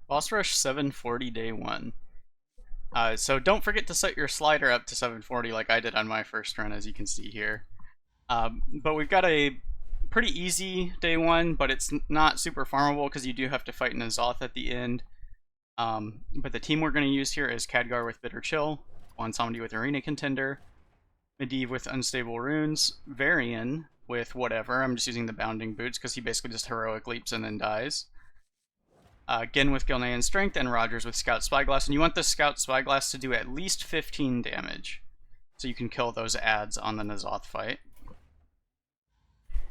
Boss Rush 740 day 1. So don't forget to set your slider up to 740 like I did on my first run, as you can see here. But we've got a pretty easy day 1, but it's not super farmable because you do have to fight an Azoth at the end. But the team we're going to use here is Khadgar with Bitter Chill, Bwonsamdi with Arena Contender, Medivh with Unstable Runes, Varian with whatever. I'm just using the Bounding Boots because he basically just heroic leaps and then dies. Genn with Gilnean Strength, and Rogers with Scout Spyglass. And you want the Scout Spyglass to do at least 15 damage, so you can kill those adds on the N'Zoth fight.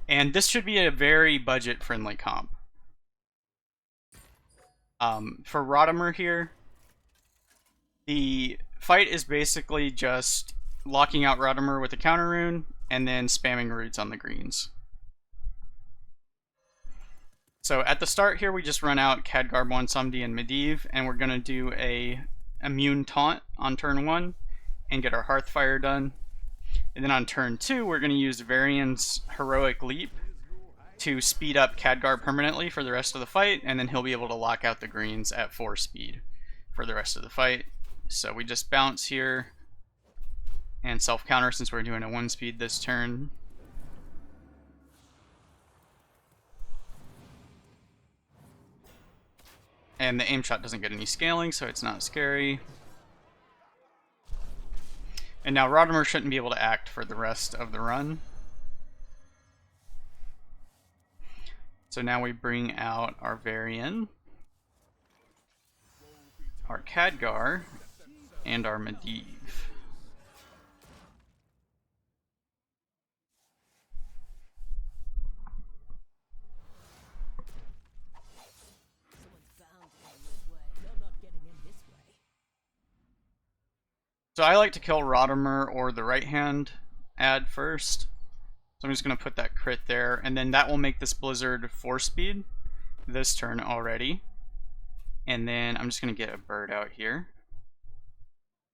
And this should be a very budget-friendly comp. For Rotimer here, the fight is basically just locking out Rotimer with a counter rune, and then spamming roots on the greens. So at the start here, we just run out Khadgar, Bwonsamdi, and Medivh, and we're going to do a immune taunt on turn 1 and get our Hearthfire done. And then on turn 2, we're going to use Varian's Heroic Leap to speed up Khadgar permanently for the rest of the fight, and then he'll be able to lock out the greens at 4 speed for the rest of the fight. So we just bounce here and self-counter since we're doing a 1 speed this turn. And the aim shot doesn't get any scaling, so it's not scary. And now Rotimer shouldn't be able to act for the rest of the run. So now we bring out our Varian, our Khadgar, and our Medivh. So I like to kill Rotimer or the right hand ad first. So I'm just going to put that crit there, and then that will make this Blizzard 4 speed this turn already. And then I'm just going to get a bird out here.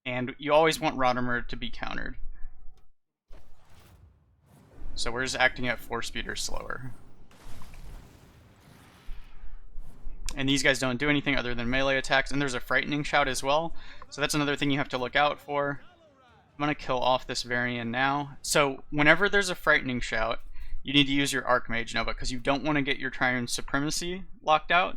And you always want Rotimer to be countered. So we're just acting at 4 speed or slower. And these guys don't do anything other than melee attacks, and there's a Frightening Shout as well, so that's another thing you have to look out for. I'm going to kill off this Varian now. So whenever there's a Frightening Shout, you need to use your Archmage Nova, because you don't want to get your Triune Supremacy locked out,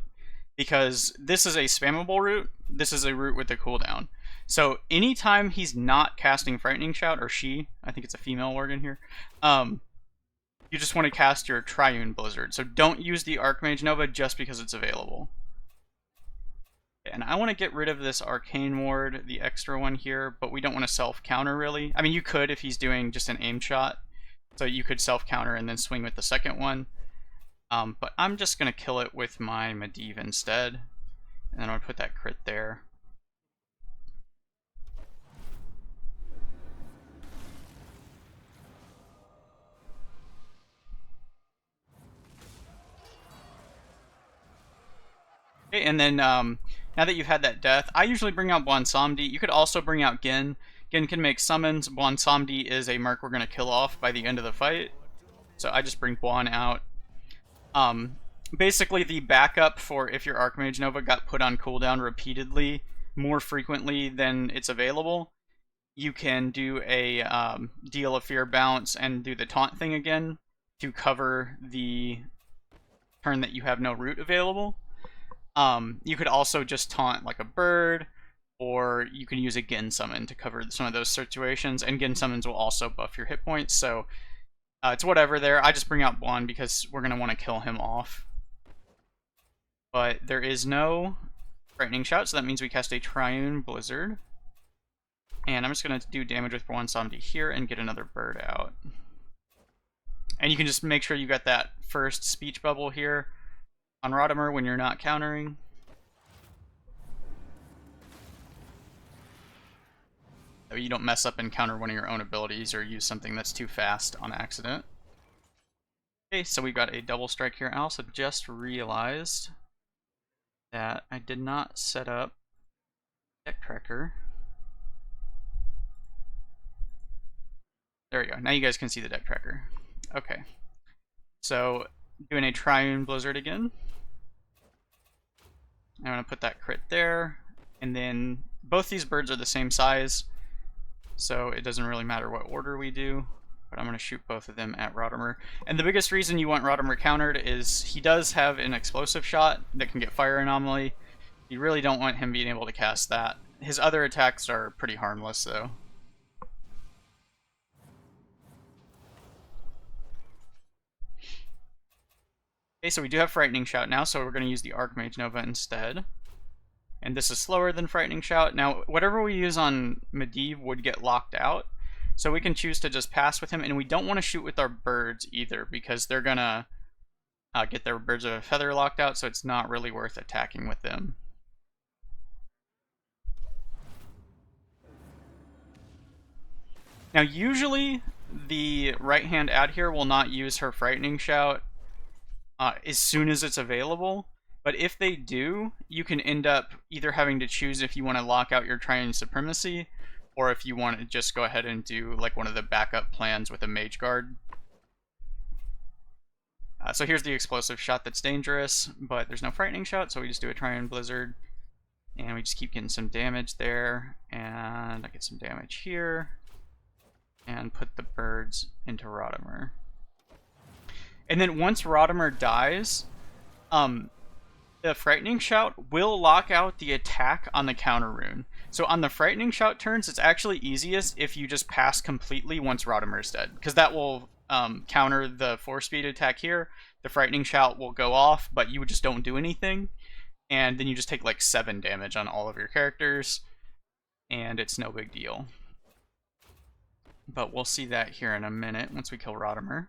because this is a spammable route, this is a route with a cooldown. So anytime he's not casting Frightening Shout, or she, I think it's a female organ here, you just want to cast your Triune Blizzard. So don't use the Archmage Nova just because it's available. And I want to get rid of this Arcane Ward, the extra one here, but we don't want to self-counter really. I mean, you could if he's doing just an aim shot. So you could self-counter and then swing with the second one. But I'm just going to kill it with my Medivh instead. And then I'll put that crit there. And then now that you've had that death, I usually bring out Bwonsamdi. You could also bring out Genn. Genn can make summons. Bwonsamdi is a merc we're going to kill off by the end of the fight. So I just bring Bwon out. Basically the backup for if your Archmage Nova got put on cooldown repeatedly, more frequently than it's available, you can do a Deal of Fear bounce and do the taunt thing again to cover the turn that you have no root available. You could also just taunt like a bird, or you can use a Genn summon to cover some of those situations, and Genn summons will also buff your hit points, so it's whatever there. I just bring out Bwon because we're going to want to kill him off. But there is no Frightening Shout, so that means we cast a Triune Blizzard. And I'm just going to do damage with Bwonsamdi here and get another bird out. And you can just make sure you got that first speech bubble here on Rotimer when you're not countering. So you don't mess up and counter one of your own abilities or use something that's too fast on accident. Okay, so we got a double strike here. I also just realized that I did not set up deck tracker. There we go. Now you guys can see the deck tracker. Okay. So doing a Triune Blizzard again. I'm going to put that crit there. And then both these birds are the same size, so it doesn't really matter what order we do. But I'm going to shoot both of them at Rotimer. And the biggest reason you want Rotimer countered is he does have an explosive shot that can get fire anomaly. You really don't want him being able to cast that. His other attacks are pretty harmless, though. Okay, so we do have Frightening Shout now, so we're going to use the Archmage Nova instead. And this is slower than Frightening Shout. Now, whatever we use on Medivh would get locked out, so we can choose to just pass with him, and we don't want to shoot with our birds either, because they're going to get their Birds of a Feather locked out, so it's not really worth attacking with them. Now, usually, the right-hand ad here will not use her Frightening Shout as soon as it's available, but if they do, you can end up either having to choose if you want to lock out your Triune Supremacy, or if you want to just go ahead and do like one of the backup plans with a Mage Guard. So here's the explosive shot that's dangerous, but there's no Frightening Shout, so we just do a Triune Blizzard, and we just keep getting some damage there, and I get some damage here, and put the birds into Rotimer. And then once Rotimer dies, the Frightening Shout will lock out the attack on the counter rune. So on the Frightening Shout turns, it's actually easiest if you just pass completely once Rotimer is dead, because that will counter the 4-speed attack here. The Frightening Shout will go off, but you just don't do anything, and then you just take like 7 damage on all of your characters, and it's no big deal. But we'll see that here in a minute once we kill Rotimer.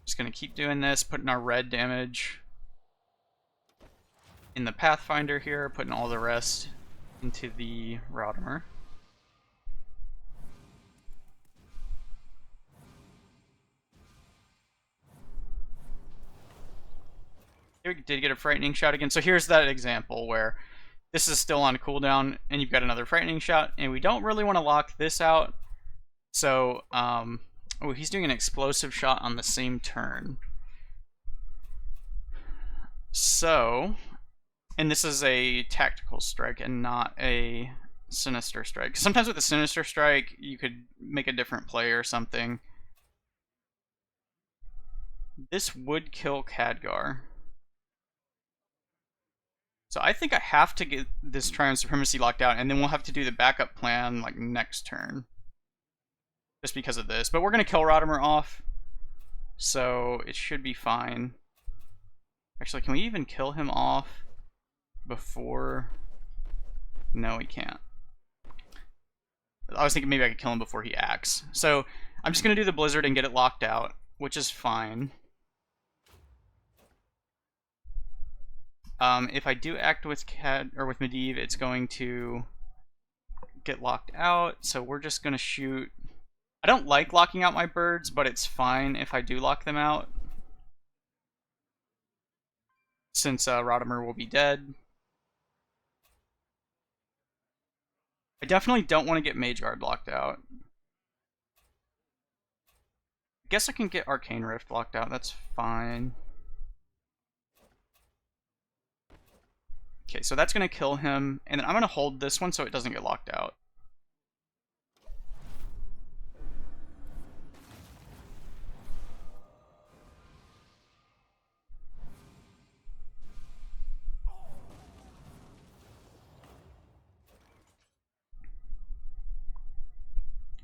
Just going to keep doing this, putting our red damage in the Pathfinder here, putting all the rest into the Rotimer. Here we did get a Frightening Shout again. So here's that example where this is still on cooldown, and you've got another Frightening Shout, and we don't really want to lock this out. So, oh, he's doing an explosive shot on the same turn. So, and this is a tactical strike and not a sinister strike. Sometimes with a sinister strike, you could make a different play or something. This would kill Khadgar. So I think I have to get this Triumph Supremacy locked out, and then we'll have to do the backup plan like next turn. Just because of this. But we're going to kill Rotimer off, so it should be fine. Actually, can we even kill him off before? No, we can't. I was thinking maybe I could kill him before he acts. So I'm just going to do the Blizzard and get it locked out, which is fine. If I do act with with Medivh, it's going to get locked out, so we're just going to shoot. I don't like locking out my birds, but it's fine if I do lock them out, since Rotimer will be dead. I definitely don't want to get Mage Guard locked out. I guess I can get Arcane Rift locked out, that's fine. Okay, so that's going to kill him, and then I'm going to hold this one so it doesn't get locked out.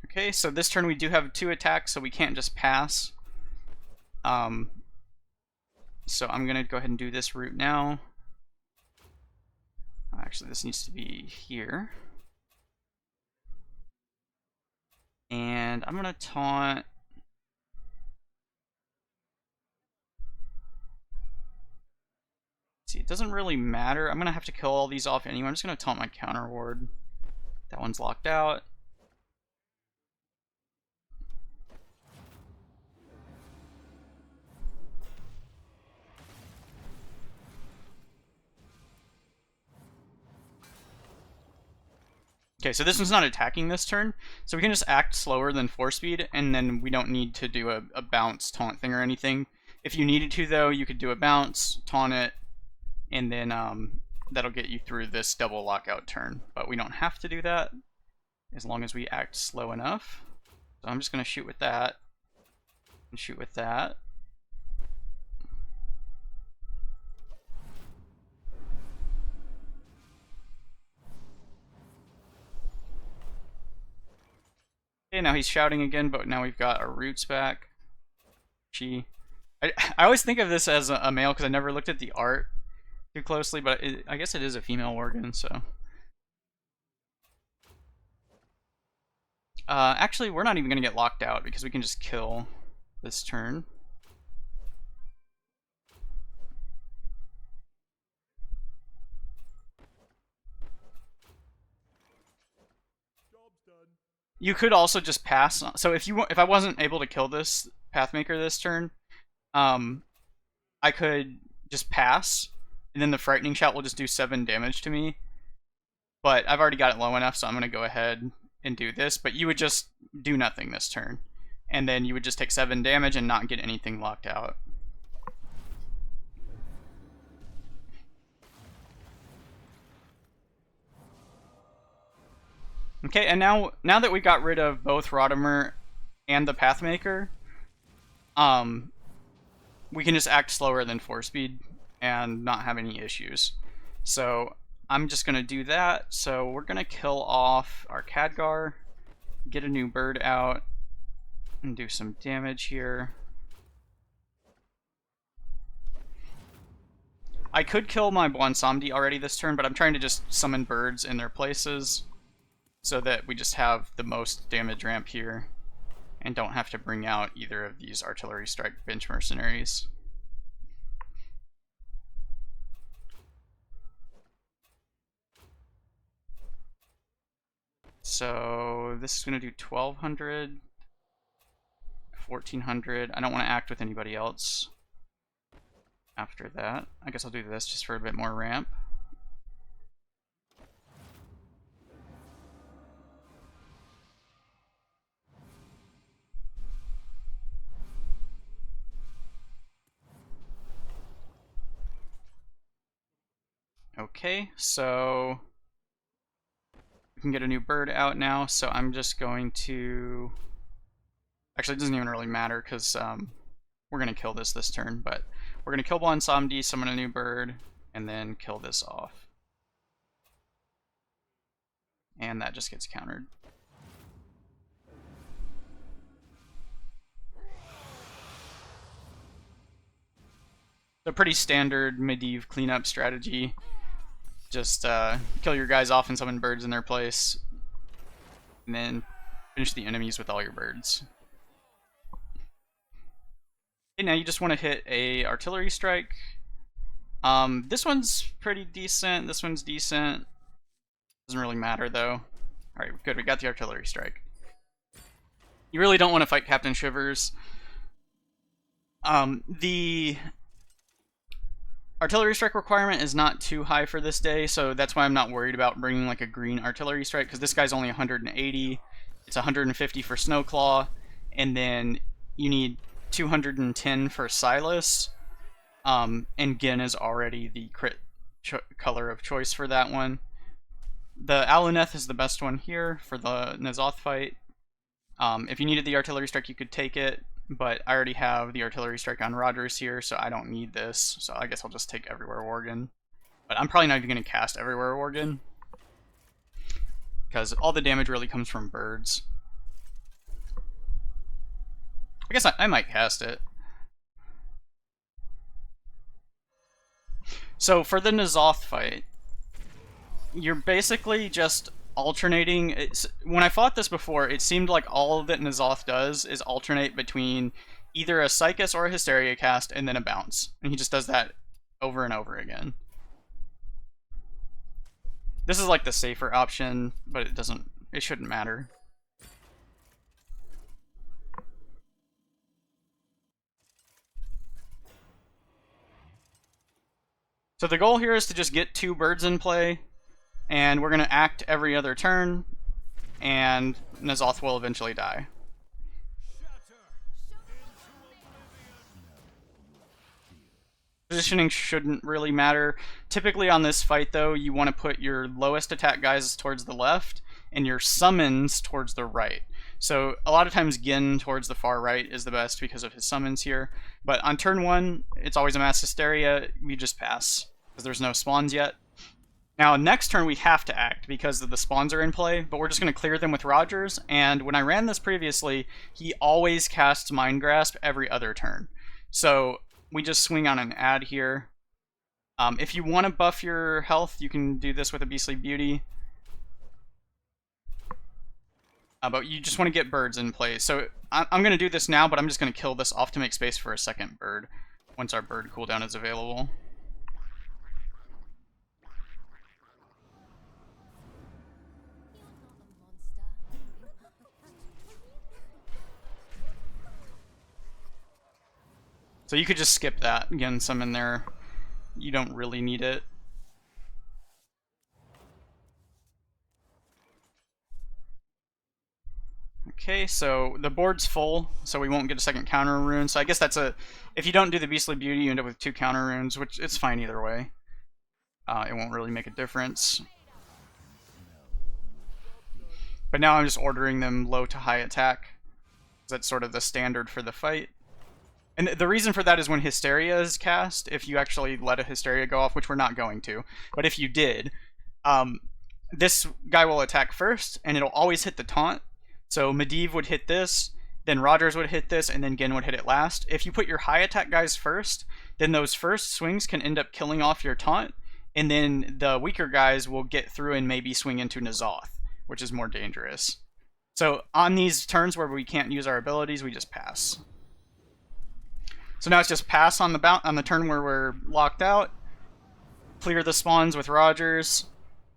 Okay, so this turn we do have 2 attacks, so we can't just pass. So I'm going to go ahead and do this route now. Actually, this needs to be here. And I'm going to taunt. See, it doesn't really matter. I'm going to have to kill all these off anyway. I'm just going to taunt my counter ward. That one's locked out. Okay, so this one's not attacking this turn, so we can just act slower than 4-speed, and then we don't need to do a bounce taunt thing or anything. If you needed to, though, you could do a bounce, taunt it, and then that'll get you through this double lockout turn. But we don't have to do that as long as we act slow enough. So I'm just going to shoot with that and shoot with that. Okay, now he's shouting again, but now we've got our roots back. I always think of this as a male because I never looked at the art too closely, but I guess it is a female organ, so. Actually, we're not even going to get locked out because we can just kill this turn. You could also just pass. So if I wasn't able to kill this Pathmaker this turn, I could just pass, and then the Frightening Shout will just do 7 damage to me. But I've already got it low enough, so I'm going to go ahead and do this. But you would just do nothing this turn, and then you would just take 7 damage and not get anything locked out. Okay, and now that we got rid of both Rotimer and the Pathmaker, we can just act slower than 4-speed and not have any issues. So I'm just going to do that. So we're going to kill off our Khadgar, get a new bird out, and do some damage here. I could kill my Bwonsamdi already this turn, but I'm trying to just summon birds in their places so that we just have the most damage ramp here and don't have to bring out either of these artillery strike bench mercenaries. So this is going to do 1200, 1400. I don't want to act with anybody else after that. I guess I'll do this just for a bit more ramp. Okay, so we can get a new bird out now, so I'm just going to... Actually, it doesn't even really matter, because we're going to kill this turn, but we're going to kill Bwonsamdi, summon a new bird, and then kill this off. And that just gets countered. A pretty standard Medivh cleanup strategy. Just kill your guys off and summon birds in their place, and then finish the enemies with all your birds. Okay, now you just want to hit a artillery strike. This one's pretty decent. This one's decent. Doesn't really matter though. Alright, good. We got the artillery strike. You really don't want to fight Captain Shivers. The artillery strike requirement is not too high for this day, so that's why I'm not worried about bringing like a green artillery strike, because this guy's only 180. It's 150 for Snowclaw, and then you need 210 for Silas. And Genn is already the crit color of choice for that one. The Aluneth is the best one here for the N'Zoth fight. If you needed the artillery strike, you could take it, but I already have the artillery strike on Rogers here, so I don't need this. So I guess I'll just take Everywhere Worgen. But I'm probably not even going to cast Everywhere Worgen, because all the damage really comes from birds. I guess I might cast it. So for the N'Zoth fight, you're basically just alternating. When I fought this before, it seemed like all that N'Zoth does is alternate between either a Psychus or a Hysteria cast and then a bounce. And he just does that over and over again. This is like the safer option, but it shouldn't matter. So the goal here is to just get 2 birds in play, and we're going to act every other turn, and N'Zoth will eventually die. Positioning shouldn't really matter. Typically on this fight, though, you want to put your lowest attack guys towards the left and your summons towards the right. So a lot of times Genn towards the far right is the best because of his summons here. But on turn 1, it's always a mass hysteria. We just pass because there's no spawns yet. Now, next turn we have to act because the spawns are in play, but we're just going to clear them with Rogers, and when I ran this previously, he always casts Mind Grasp every other turn. So we just swing on an add here. If you want to buff your health, you can do this with a Beastly Beauty. But you just want to get birds in play. So I'm going to do this now, but I'm just going to kill this off to make space for a second bird once our bird cooldown is available. So you could just skip that. Again, some in there. You don't really need it. Okay, so the board's full, so we won't get a second counter rune. So I guess that's a... If you don't do the Beastly Beauty, you end up with 2 counter runes, which it's fine either way. It won't really make a difference. But now I'm just ordering them low to high attack. That's sort of the standard for the fight. And the reason for that is when Hysteria is cast, if you actually let a Hysteria go off, which we're not going to, but if you did, this guy will attack first, and it'll always hit the taunt. So Medivh would hit this, then Rogers would hit this, and then Genn would hit it last. If you put your high attack guys first, then those first swings can end up killing off your taunt, and then the weaker guys will get through and maybe swing into N'Zoth, which is more dangerous. So on these turns where we can't use our abilities, we just pass. So now it's just pass on the turn where we're locked out, clear the spawns with Rogers,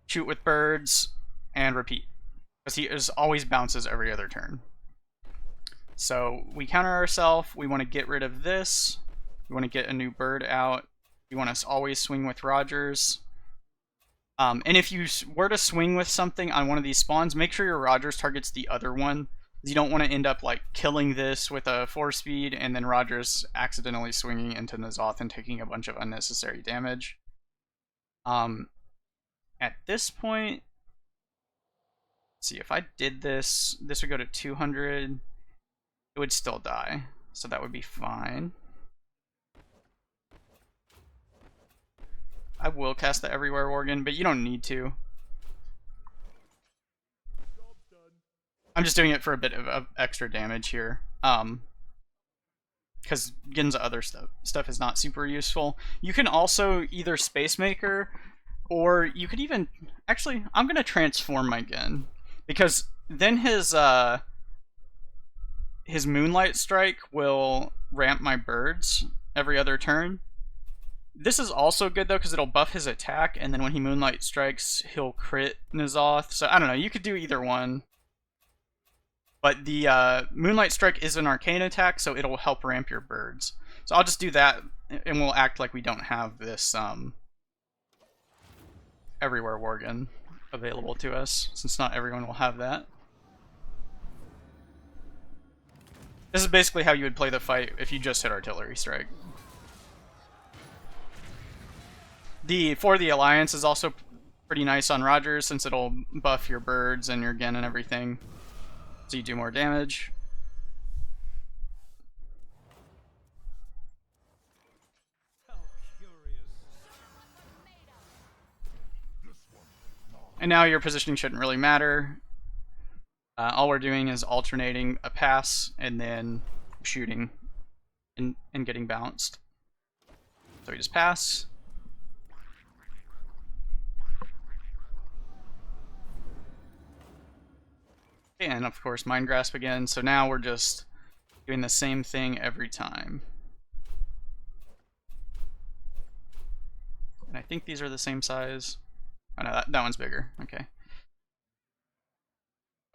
shoot with birds, and repeat. Because he always bounces every other turn. So we counter ourselves, we want to get rid of this, we want to get a new bird out, we want to always swing with Rogers. And if you were to swing with something on one of these spawns, make sure your Rogers targets the other one. You don't want to end up like killing this with a 4-speed and then Rogers accidentally swinging into N'Zoth and taking a bunch of unnecessary damage. At this point, let's see, if I did this, this would go to 200. It would still die, so that would be fine. I will cast the Everywhere Organ, but you don't need to. I'm just doing it for a bit of extra damage here, because Genn's other stuff is not super useful. You can also either Space Maker, or you could even... Actually, I'm going to transform my Genn, because then his Moonlight Strike will ramp my birds every other turn. This is also good, though, because it'll buff his attack, and then when he Moonlight Strikes, he'll crit N'Zoth. So, I don't know, you could do either one. But the Moonlight Strike is an arcane attack, so it'll help ramp your birds. So I'll just do that, and we'll act like we don't have this Everywhere Worgen available to us, since not everyone will have that. This is basically how you would play the fight if you just hit Artillery Strike. For the Alliance is also pretty nice on Rogers, since it'll buff your birds and your Genn and everything. So you do more damage. And now your positioning shouldn't really matter. All we're doing is alternating a pass and then shooting and getting bounced. So we just pass. And of course Mind Grasp again, so now we're just doing the same thing every time. And I think these are the same size. Oh no, that one's bigger, okay.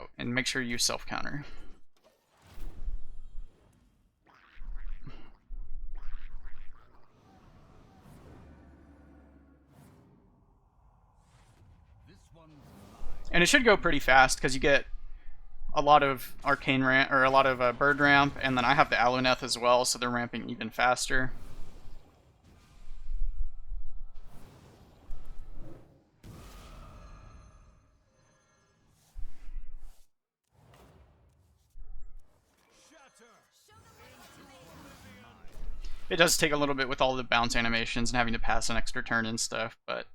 Oh, and make sure you self-counter. And it should go pretty fast, because you get a lot of arcane ramp, or a lot of bird ramp, and then I have the Aluneth as well, so they're ramping even faster. It does take a little bit with all the bounce animations and having to pass an extra turn and stuff, but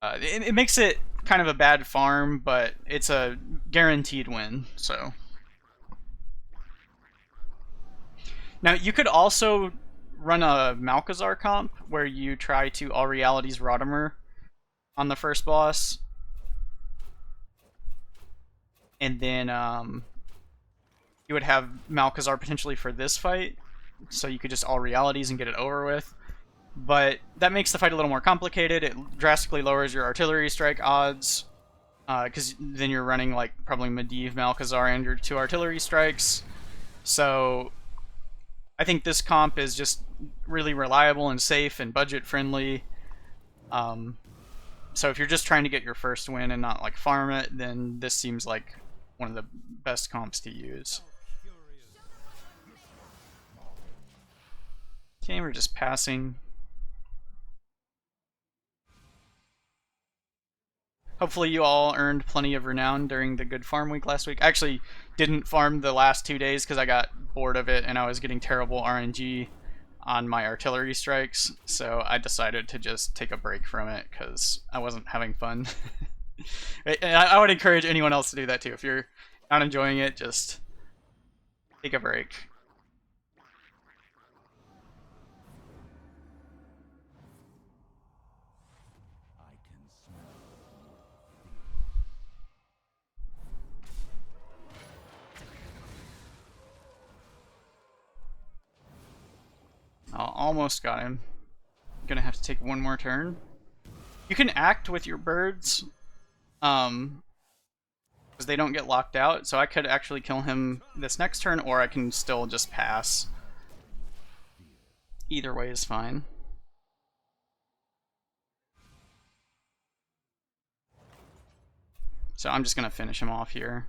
it makes it kind of a bad farm, but it's a guaranteed win, so. Now, you could also run a Malchezaar comp where you try to All Realities Rotimer on the first boss, and then you would have Malchezaar potentially for this fight, so you could just All Realities and get it over with. But that makes the fight a little more complicated. It drastically lowers your artillery strike odds, because then you're running like probably Medivh, Malchezaar, and your 2 artillery strikes. So I think this comp is just really reliable and safe and budget friendly. So if you're just trying to get your first win and not like farm it, then this seems like one of the best comps to use. Okay, we're just passing. Hopefully you all earned plenty of renown during the good farm week last week. I actually didn't farm the last 2 days because I got bored of it and I was getting terrible RNG on my artillery strikes, so I decided to just take a break from it because I wasn't having fun. And I would encourage anyone else to do that too. If you're not enjoying it, just take a break. Almost got him. Gonna have to take one more turn. You can act with your birds, because they don't get locked out, so I could actually kill him this next turn, or I can still just pass. Either way is fine. So I'm just gonna finish him off here.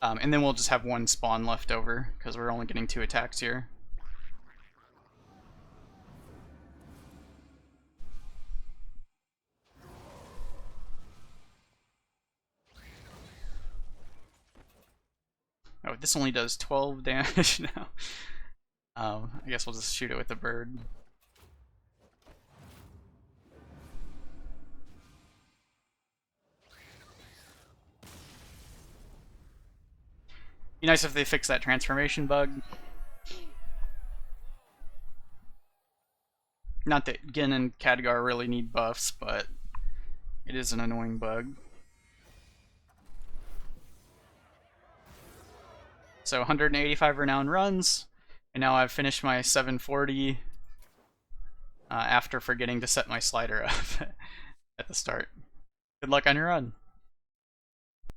And then we'll just have one spawn left over, because we're only getting 2 attacks here. Oh, this only does 12 damage now. I guess we'll just shoot it with the bird. Be nice if they fix that transformation bug. Not that Genn and Khadgar really need buffs, but it is an annoying bug. So 185 renown runs, and now I've finished my 740 after forgetting to set my slider up at the start. Good luck on your run.